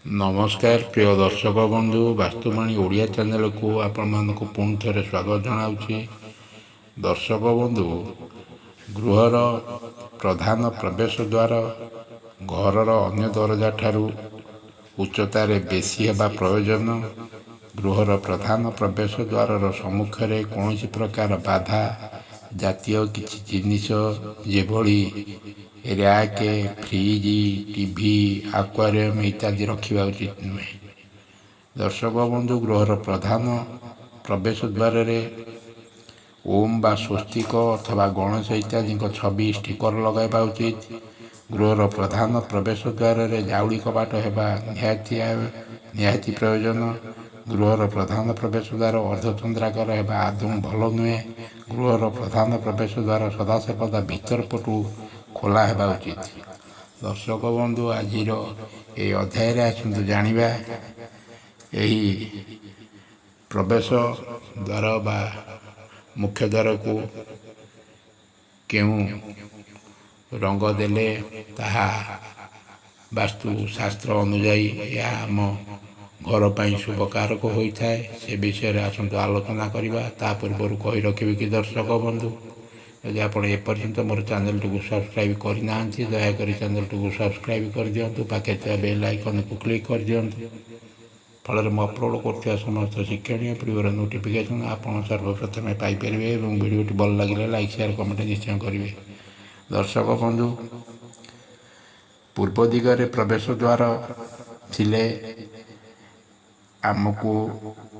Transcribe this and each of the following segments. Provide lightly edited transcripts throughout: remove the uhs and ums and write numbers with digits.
नमस्कार प्रिय दर्शक बंधु वास्तुवाणी ओडिया चैनल को आपण पुणी थे स्वागत जनावि। दर्शक बंधु गृहर प्रधान प्रवेश द्वार घरर अन्य दरजा ठारू उच्चतार बेसी हेबा प्रयोजन। गृहर प्रधान प्रवेश द्वार सम्मुखें कौन प्रकार बाधा जातीय किसी जिनिष जेभली रैक फ्रिज टीवी आक्वारियम इत्यादि रखा उचित नुहे। दर्शक बंधु गृहर प्रधान प्रवेश द्वार ओम बा स्वस्तिक अथवा गणेश इत्यादि छवि स्टिकर लगाइबा उचित। गृहर प्रधान प्रवेश द्वार जाउली कबाट हेबा निहाती प्रयोजन। गृहर प्रधान प्रवेश द्वार अर्धचंद्राकार हेबा आदौ भल नुहे। गृहर प्रधान प्रवेश द्वार सदासर्वदा भीतर पटु खोला हेबा उचित। दर्शक बंधु आज ये अध्याय आसतु जानिबा यही प्रवेश द्वार बा मुख्य द्वार को केउं रंग देले ताहा वास्तु शास्त्र अनुजाई या आम घर पर शुभकारक होता है से विषय आसतु आलोचना करवा। ता पूर्व कही रखी कि दर्शक बंधु यदि आप एपर्यंत मोर चैनल को सब्सक्राइब करना दयाकोरी चैनल को सब्सक्राइब कर दिंतु। पाखे बेल आइकन को क्लिक कर दिंतु। फल मैं अपलोड कर समस्त शिक्षणीय वीडियो नोटिफिकेशन आप सर्वप्रथम पाइपर और वीडियो भल लगे लाइक शेयर कमेंट निश्चय करेंगे। दर्शक बंधु पूर्व दिगरे प्रवेश द्वार थिले आमको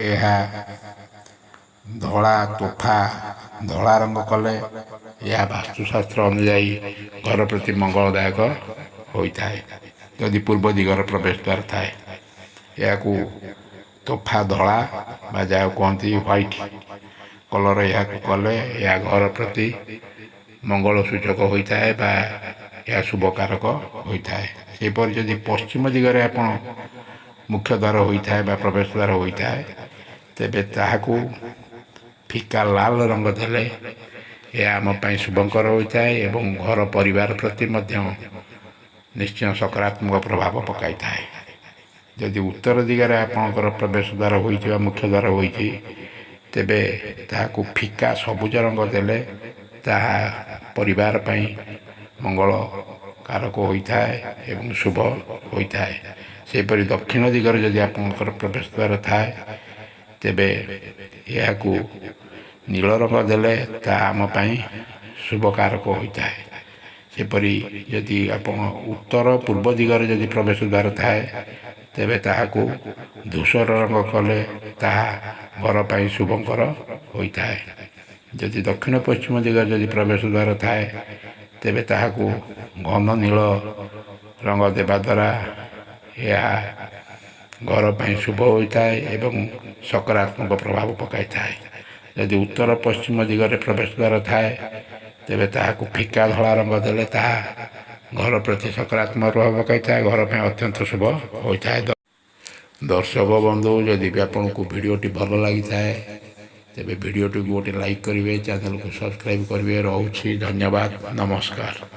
यह धला तोफा धला रंग कले यह वास्तुशास्त्र अनुजाई घर प्रति मंगलदायक होता है। यदि पूर्व दिगर प्रवेश द्वार थाए या तोफा धला बा जहाँ कहती व्हाइट कलर या कले या घर प्रति मंगल सूचक होता है बा या शुभकारक होता है। सेपरि जदि पश्चिम दिगरे आप मुख्य द्वार होता है बा प्रवेश द्वार होता है तेबे ताहाकू फिका लाल रंग देले यह आम शुभंकर होता है एवं घर परिवार प्रति निश्चय सकारात्मक प्रभाव पकाई थाए। यदि उत्तर दिगरे आपणकर प्रवेश द्वार होइथिबा मुख्य द्वार होइछि तेबे ताहाकू फिका सबुज रंग देले ताहा परिवार पई मंगल कारक होता है एवं शुभ होता है। सेपरि दक्षिण दिगरे यदि आपणकर प्रवेश द्वार थाए तेबे यह नील रंग देले ताहा आम पई शुभकारक होता है। सेपरि यदि आप उत्तर पूर्व दिगरे यदि प्रवेश द्वार थाए तेबे ताहाकू धूसर रंग कले ताहा घर पर शुभंकर होता है। यदि दक्षिण पश्चिम दिगरे यदि प्रवेश द्वार थाए तेबे ताहाकू घन नील रंग देवा द्वारा यह घर पर शुभ होता है एवं सकारात्मक प्रभाव पकाई थाए। यदि उत्तर पश्चिम दिगरे प्रवेश द्वार थाए तेबे ताहाकू फिका धला रंग देले ताहा घर प्रति सकारात्मक प्रभाव पकाई थाए, घर पर अत्यंत शुभ होता है। दर्शक बंधु जदि भी आपन को वीडियोटी भल लगी थाए तेबे वीडियोटी गोटे लाइक करेंगे, चैनल को सब्सक्राइब करेंगे। रोची धन्यवाद, नमस्कार।